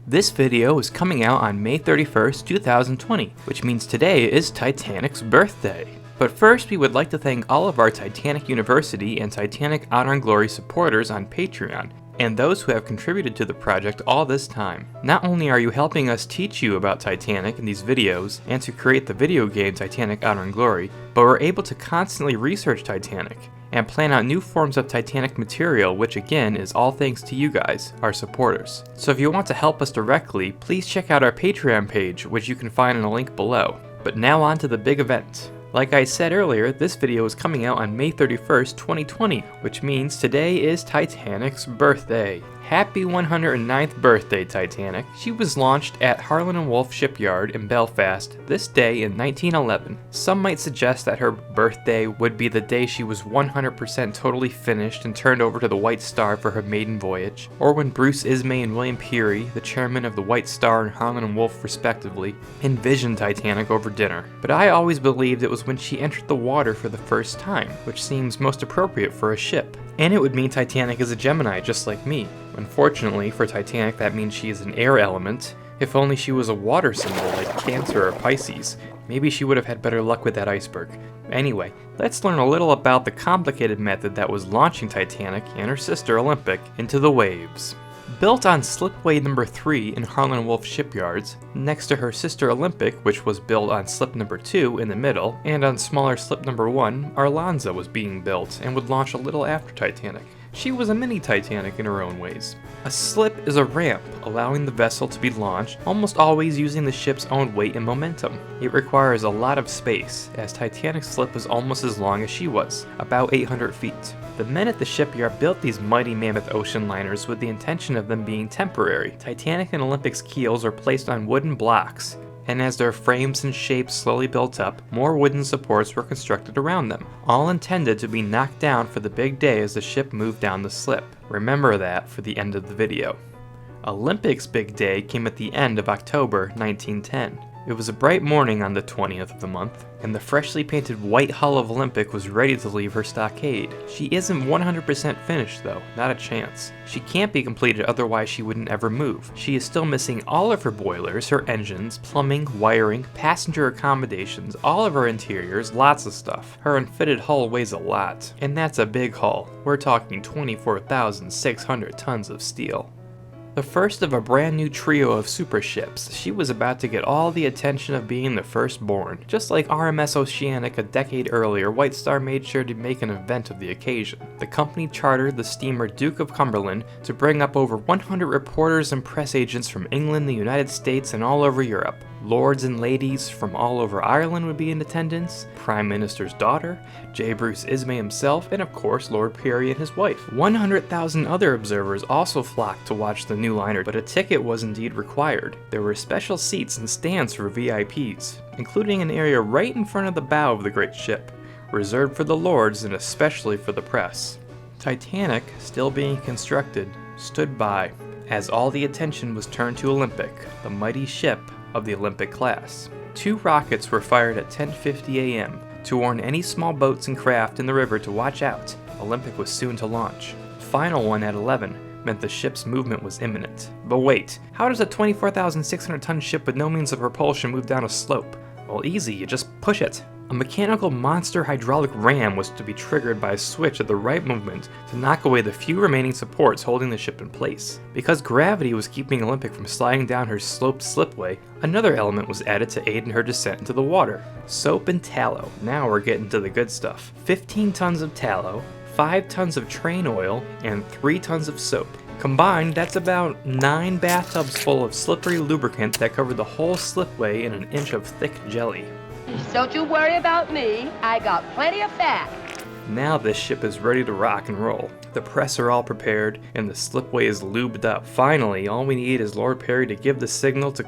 This video is coming out on May 31st, 2020, which means today is Titanic's birthday. But first, we would like to thank all of our Titanic University and Titanic Honor and Glory supporters on Patreon, and those who have contributed to the project all this time. Not only are you helping us teach you about Titanic in these videos, and to create the video game Titanic Honor and Glory, but we're able to constantly research Titanic, and plan out new forms of Titanic material, which again is all thanks to you guys, our supporters. So if you want to help us directly, please check out our Patreon page, which you can find in a link below. But now on to the big event. Like I said earlier, this video is coming out on May 31st, 2020, which means today is Titanic's birthday. Happy 109th birthday, Titanic. She was launched at Harland & Wolff Shipyard in Belfast this day in 1911. Some might suggest that her birthday would be the day she was 100% totally finished and turned over to the White Star for her maiden voyage, or when Bruce Ismay and William Peary, the chairman of the White Star and Harland & Wolff respectively, envisioned Titanic over dinner. But I always believed it was when she entered the water for the first time, which seems most appropriate for a ship. And it would mean Titanic is a Gemini, just like me. Unfortunately, for Titanic, that means she is an air element. If only she was a water symbol like Cancer or Pisces, maybe she would have had better luck with that iceberg. Anyway, let's learn a little about the complicated method that was launching Titanic and her sister Olympic into the waves. Built on Slipway number 3 in Harland & Wolff shipyards, next to her sister Olympic, which was built on slip number 2 in the middle, and on smaller slip number 1, Arlanza was being built and would launch a little after Titanic. She was a mini Titanic in her own ways. A slip is a ramp, allowing the vessel to be launched, almost always using the ship's own weight and momentum. It requires a lot of space, as Titanic's slip was almost as long as she was, about 800 feet. The men at the shipyard built these mighty mammoth ocean liners with the intention of them being temporary. Titanic and Olympic's keels were placed on wooden blocks, and as their frames and shapes slowly built up, more wooden supports were constructed around them, all intended to be knocked down for the big day as the ship moved down the slip. Remember that for the end of the video. Olympic's big day came at the end of October 1910. It was a bright morning on the 20th of the month, and the freshly painted white hull of Olympic was ready to leave her stockade. She isn't 100% finished though, not a chance. She can't be completed, otherwise she wouldn't ever move. She is still missing all of her boilers, her engines, plumbing, wiring, passenger accommodations, all of her interiors, lots of stuff. Her unfitted hull weighs a lot, and that's a big hull. We're talking 24,600 tons of steel. The first of a brand new trio of super ships, she was about to get all the attention of being the firstborn. Just like RMS Oceanic a decade earlier, White Star made sure to make an event of the occasion. The company chartered the steamer Duke of Cumberland to bring up over 100 reporters and press agents from England, the United States, and all over Europe. Lords and ladies from all over Ireland would be in attendance, Prime Minister's daughter, J. Bruce Ismay himself, and of course Lord Peary and his wife. 100,000 other observers also flocked to watch the new liner, but a ticket was indeed required. There were special seats and stands for VIPs, including an area right in front of the bow of the great ship, reserved for the lords and especially for the press. Titanic, still being constructed, stood by, as all the attention was turned to Olympic, the mighty ship of the Olympic class. 2 rockets were fired at 10:50 a.m. to warn any small boats and craft in the river to watch out. Olympic was soon to launch. The final one at 11 meant the ship's movement was imminent. But wait, how does a 24,600 ton ship with no means of propulsion move down a slope? Well, easy, you just push it. A mechanical monster hydraulic ram was to be triggered by a switch at the right moment to knock away the few remaining supports holding the ship in place. Because gravity was keeping Olympic from sliding down her sloped slipway, another element was added to aid in her descent into the water. Soap and tallow. Now we're getting to the good stuff. 15 tons of tallow, 5 tons of train oil, and 3 tons of soap. Combined, that's about 9 bathtubs full of slippery lubricant that covered the whole slipway in an inch of thick jelly. Don't you worry about me. I got plenty of fat. Now this ship is ready to rock and roll. The press are all prepared, and the slipway is lubed up. Finally, all we need is Lord Peary to give the signal to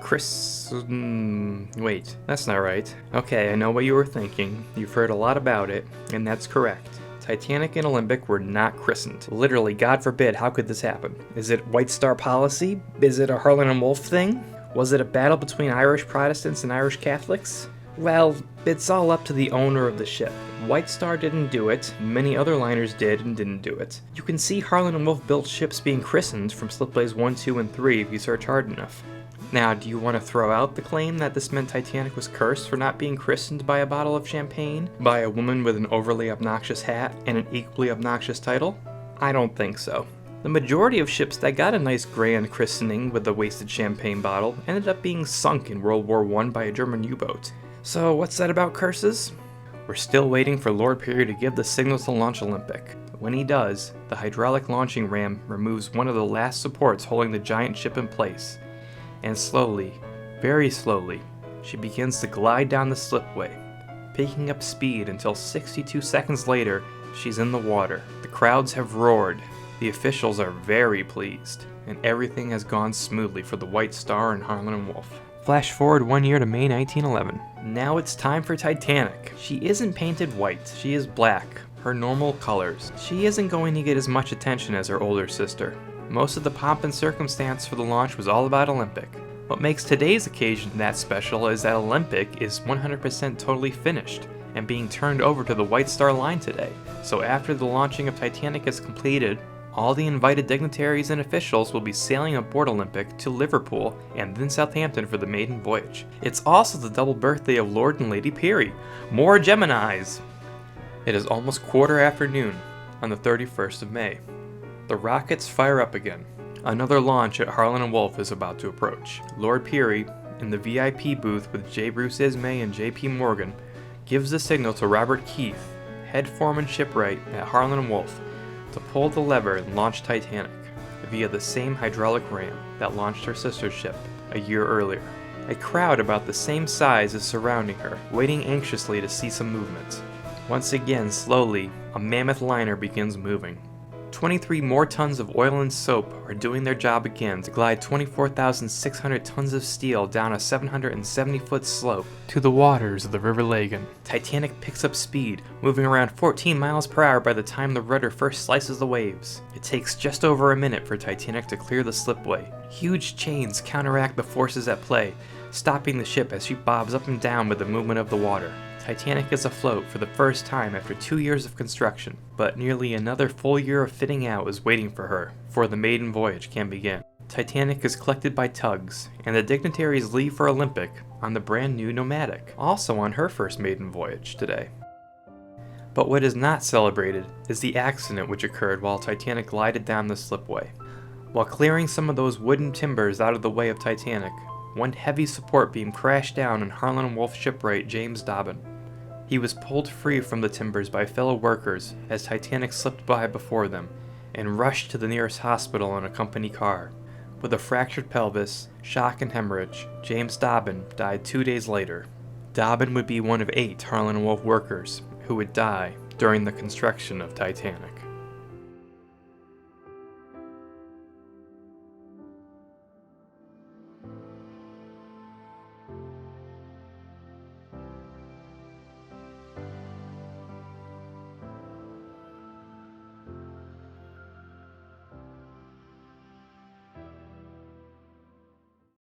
wait, that's not right. Okay, I know what you were thinking. You've heard a lot about it, and that's correct. Titanic and Olympic were not christened. Literally, God forbid, how could this happen? Is it White Star policy? Is it a Harland & Wolff thing? Was it a battle between Irish Protestants and Irish Catholics? Well, it's all up to the owner of the ship. White Star didn't do it, many other liners did and didn't do it. You can see Harlan and Wolff built ships being christened from Slipways 1, 2, and 3 if you search hard enough. Now, do you want to throw out the claim that this meant Titanic was cursed for not being christened by a bottle of champagne, by a woman with an overly obnoxious hat, and an equally obnoxious title? I don't think so. The majority of ships that got a nice grand christening with a wasted champagne bottle ended up being sunk in World War I by a German U-boat. So what's that about curses? We're still waiting for Lord Peary to give the signal to launch Olympic. When he does, the hydraulic launching ram removes one of the last supports holding the giant ship in place. And slowly, very slowly, she begins to glide down the slipway, picking up speed until 62 seconds later, she's in the water. The crowds have roared, the officials are very pleased, and everything has gone smoothly for the White Star and Harlan and Wolff. Flash forward 1 year to May 1911. Now it's time for Titanic. She isn't painted white, she is black, her normal colors. She isn't going to get as much attention as her older sister. Most of the pomp and circumstance for the launch was all about Olympic. What makes today's occasion that special is that Olympic is 100% totally finished and being turned over to the White Star Line today. So after the launching of Titanic is completed, all the invited dignitaries and officials will be sailing aboard Olympic to Liverpool and then Southampton for the maiden voyage. It's also the double birthday of Lord and Lady Peary. More Geminis! It is almost quarter after noon on the 31st of May. The rockets fire up again. Another launch at Harlan and Wolff is about to approach. Lord Peary, in the VIP booth with J. Bruce Ismay and J.P. Morgan, gives the signal to Robert Keith, head foreman shipwright at Harlan and Wolff, to pull the lever and launch Titanic via the same hydraulic ram that launched her sister ship a year earlier. A crowd about the same size is surrounding her, waiting anxiously to see some movement. Once again, slowly, a mammoth liner begins moving. 23 more tons of oil and soap are doing their job again to glide 24,600 tons of steel down a 770-foot slope to the waters of the River Lagan. Titanic picks up speed, moving around 14 miles per hour by the time the rudder first slices the waves. It takes just over a minute for Titanic to clear the slipway. Huge chains counteract the forces at play, stopping the ship as she bobs up and down with the movement of the water. Titanic is afloat for the first time after 2 years of construction, but nearly another full year of fitting out is waiting for her before the maiden voyage can begin. Titanic is collected by tugs, and the dignitaries leave for Olympic on the brand new Nomadic, also on her first maiden voyage today. But what is not celebrated is the accident which occurred while Titanic glided down the slipway. While clearing some of those wooden timbers out of the way of Titanic, one heavy support beam crashed down on Harlan and Wolff shipwright James Dobbin. He was pulled free from the timbers by fellow workers as Titanic slipped by before them and rushed to the nearest hospital on a company car. With a fractured pelvis, shock and hemorrhage, James Dobbin died 2 days later. Dobbin would be one of 8 Harlan and Wolff workers who would die during the construction of Titanic.